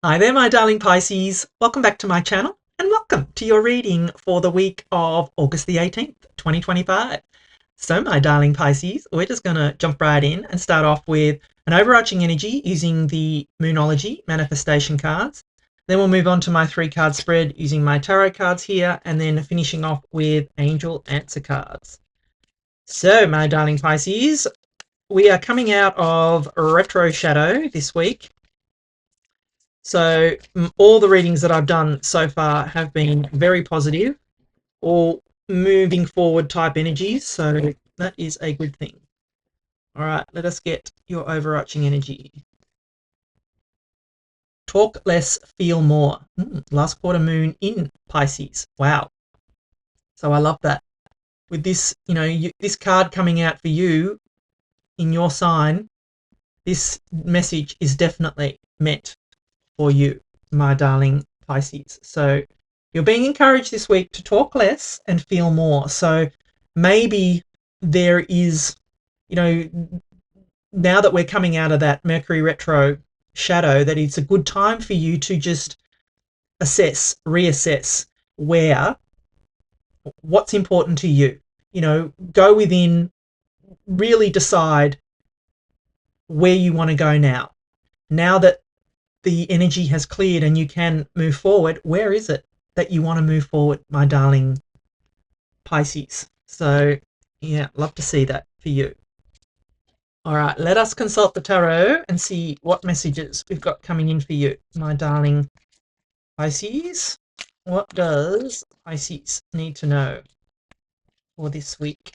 Hi there, my darling Pisces. Welcome back to my channel and welcome to your reading for the week of August the 18th, 2025. So, my darling Pisces, we're just going to jump right in and start off with an overarching energy using the Moonology manifestation cards. Then we'll move on to my 3-card spread using my tarot cards here, and then finishing off with angel answer cards. So, my darling Pisces, we are coming out of retro shadow this week. So all the readings that I've done so far have been very positive, all moving forward type energies. So that is a good thing. All right, let us get your overarching energy. Talk less, feel more. Last quarter moon in Pisces. Wow. So I love that. With this, this card coming out for you in your sign, this message is definitely meant for you, my darling Pisces. So you're being encouraged this week to talk less and feel more. So maybe there is, now that we're coming out of that Mercury retro shadow, that it's a good time for you to just reassess what's important to you. Go within, really decide where you want to go now. Now that the energy has cleared and you can move forward, where is it that you want to move forward, my darling Pisces? So yeah, love to see that for you. All right, let us consult the tarot and see what messages we've got coming in for you, my darling Pisces. What does Pisces need to know for this week?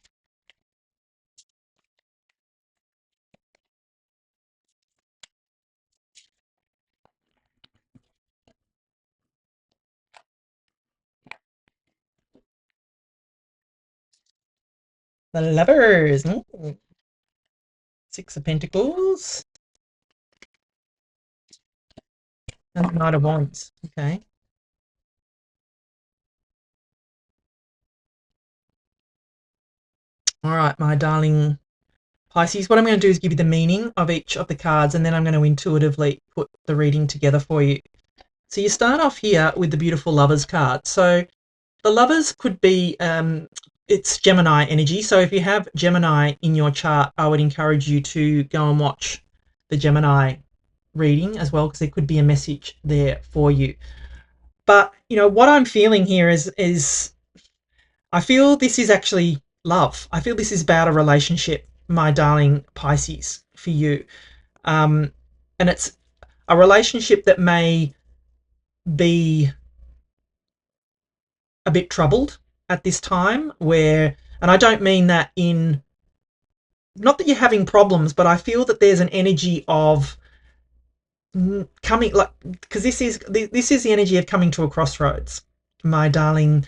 The Lovers. 6 of Pentacles. And the Knight of Wands. Okay. All right, my darling Pisces, what I'm going to do is give you the meaning of each of the cards, and then I'm going to intuitively put the reading together for you. So you start off here with the beautiful Lovers card. So the Lovers could be, it's Gemini energy. So if you have Gemini in your chart, I would encourage you to go and watch the Gemini reading as well, because there could be a message there for you. But, what I'm feeling here is I feel this is actually love. I feel this is about a relationship, my darling Pisces, for you. And it's a relationship that may be a bit troubled at this time, and I don't mean that in, not that you're having problems, but I feel that there's an energy of coming, like, because this is the energy of coming to a crossroads, my darling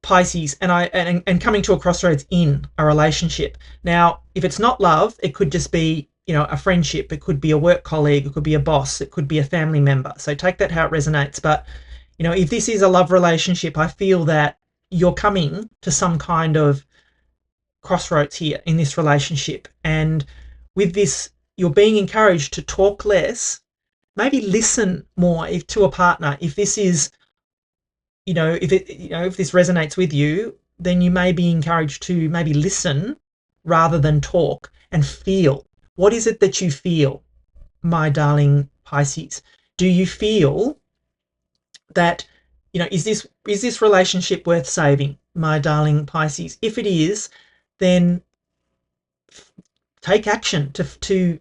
Pisces, and coming to a crossroads in a relationship. Now, if it's not love, it could just be, a friendship. It could be a work colleague. It could be a boss. It could be a family member. So take that how it resonates. But, if this is a love relationship, I feel that you're coming to some kind of crossroads here in this relationship. And with this, you're being encouraged to talk less, maybe listen more to a partner. If this is, if this resonates with you, then you may be encouraged to maybe listen rather than talk, and feel. What is it that you feel, my darling Pisces? Do you feel that, is this relationship worth saving, my darling Pisces? If it is, then take action to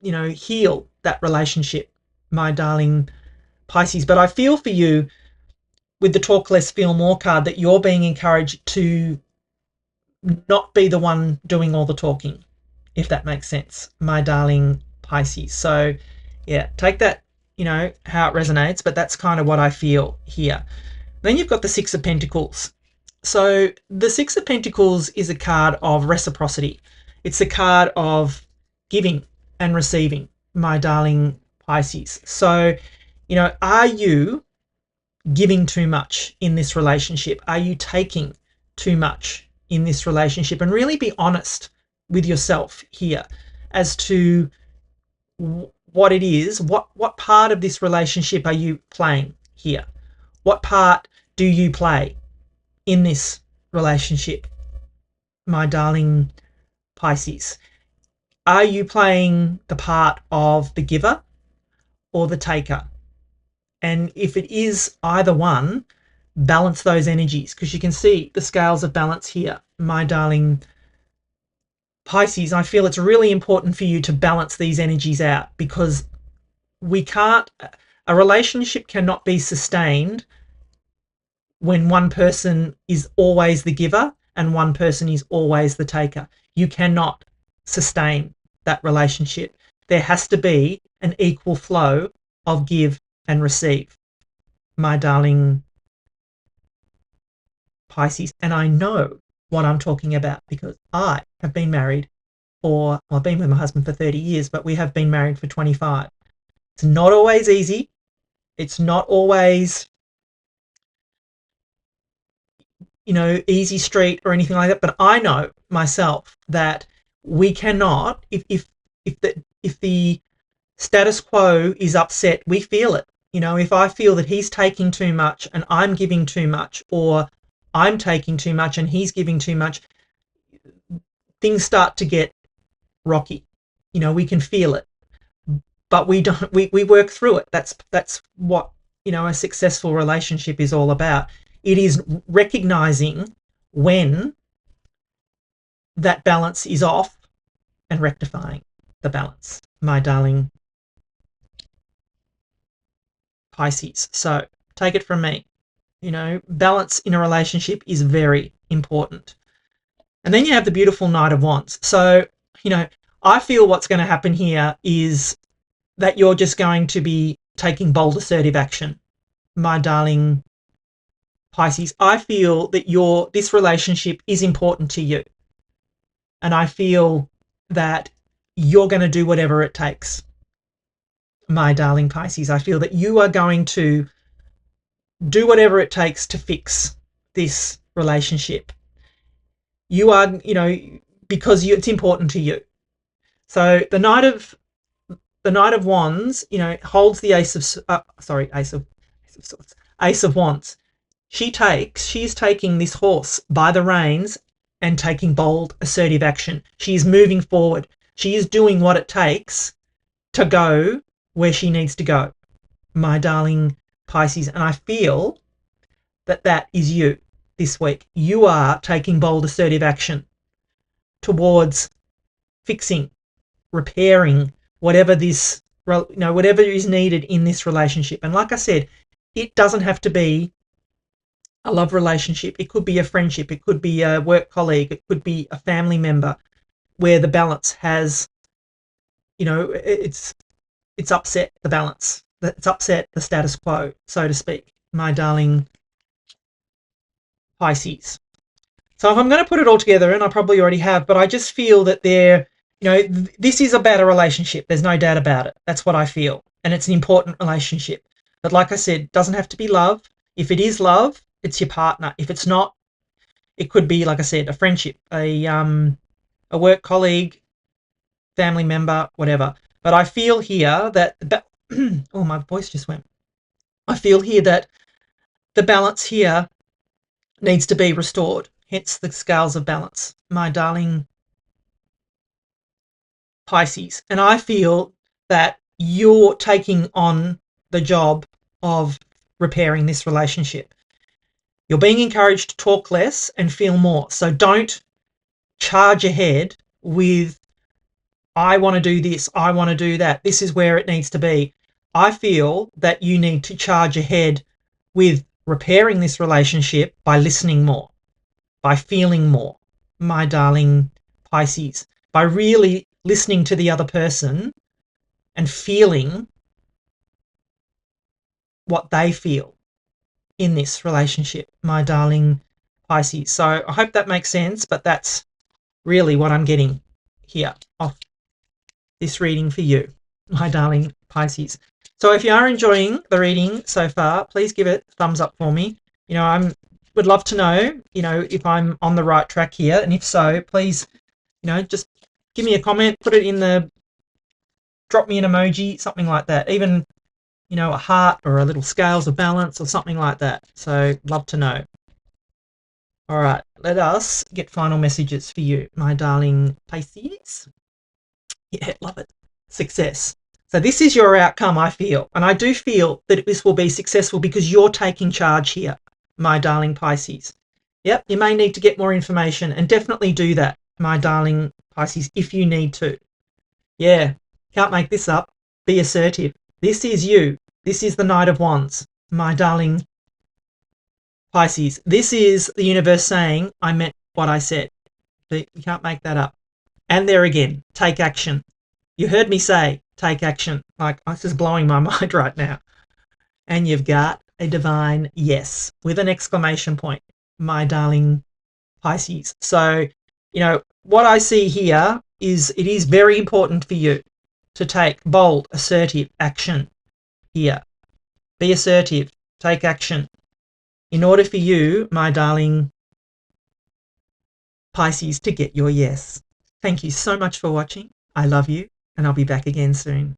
heal that relationship, my darling Pisces. But I feel for you, with the talk less, feel more card, that you're being encouraged to not be the one doing all the talking, if that makes sense, my darling Pisces. So yeah, take that, how it resonates, but that's kind of what I feel here. Then you've got the 6 of Pentacles. So the 6 of Pentacles is a card of reciprocity. It's a card of giving and receiving, my darling Pisces. So, are you giving too much in this relationship? Are you taking too much in this relationship? And really be honest with yourself here as to what it is. What part of this relationship are you playing here? What part do you play in this relationship, my darling Pisces? Are you playing the part of the giver or the taker? And if it is either one, balance those energies, because you can see the scales of balance here, my darling Pisces. I feel it's really important for you to balance these energies out, because a relationship cannot be sustained when one person is always the giver and one person is always the taker. You cannot sustain that relationship. There has to be an equal flow of give and receive, my darling Pisces. And I know what I'm talking about, because I have been married I've been with my husband for 30 years, but we have been married for 25. It's not always easy. It's not always, easy street or anything like that. But I know myself that we cannot, if the status quo is upset, we feel it. If I feel that he's taking too much and I'm giving too much, or I'm taking too much and he's giving too much, things start to get rocky. We can feel it, but we don't. We work through it. That's what a successful relationship is all about. It is recognizing when that balance is off and rectifying the balance, my darling Pisces. So take it from me, balance in a relationship is very important. And then you have the beautiful Knight of Wands. So, I feel what's going to happen here is that you're just going to be taking bold, assertive action, my darling Pisces. I feel that this relationship is important to you. And I feel that you're going to do whatever it takes, my darling Pisces. I feel that you are going to do whatever it takes to fix this relationship. You are, because it's important to you. So the Knight of Wands, holds the Ace of Wands. She is taking this horse by the reins and taking bold, assertive action. She is moving forward. She is doing what it takes to go where she needs to go, my darling Pisces. And I feel that is you this week. You are taking bold, assertive action towards fixing, repairing whatever whatever is needed in this relationship. And like I said, it doesn't have to be a love relationship. It could be a friendship. It could be a work colleague. It could be a family member where the balance has, it's upset the balance. It's upset the status quo, so to speak, my darling Pisces. So if I'm going to put it all together, and I probably already have, but I just feel that this is about a relationship. There's no doubt about it. That's what I feel. And it's an important relationship. But like I said, it doesn't have to be love. If it is love, it's your partner. If it's not, it could be, like I said, a friendship, a work colleague, family member, whatever. But I feel here that oh, my voice just went. I feel here that the balance here needs to be restored. Hence the scales of balance, my darling Pisces. And I feel that you're taking on the job of repairing this relationship. You're being encouraged to talk less and feel more. So don't charge ahead with, I want to do this, I want to do that, this is where it needs to be. I feel that you need to charge ahead with repairing this relationship by listening more, by feeling more, my darling Pisces, by really listening to the other person and feeling what they feel in this relationship, my darling Pisces. So I hope that makes sense, but that's really what I'm getting here off this reading for you, my darling Pisces. So if you are enjoying the reading so far, please give it a thumbs up for me. I would love to know, if I'm on the right track here. And if so, please, just give me a comment, put it in the drop me an emoji, something like that. Even, you know, a heart or a little scales of balance or something like that. So love to know. All right, let us get final messages for you, my darling Pisces. Yeah, love it. Success. So this is your outcome, I feel. And I do feel that this will be successful because you're taking charge here, my darling Pisces. Yep, you may need to get more information, and definitely do that, my darling Pisces, if you need to. Yeah, can't make this up. Be assertive. This is you. This is the Knight of Wands, my darling Pisces. This is the universe saying, I meant what I said. You can't make that up. And there again, take action. You heard me say, take action. Like, this is blowing my mind right now. And you've got a divine yes with an exclamation point, my darling Pisces. So, you know, what I see here is it is very important for you to take bold, assertive action here. Be assertive. Take action. In order for you, my darling Pisces, to get your yes. Thank you so much for watching. I love you, and I'll be back again soon.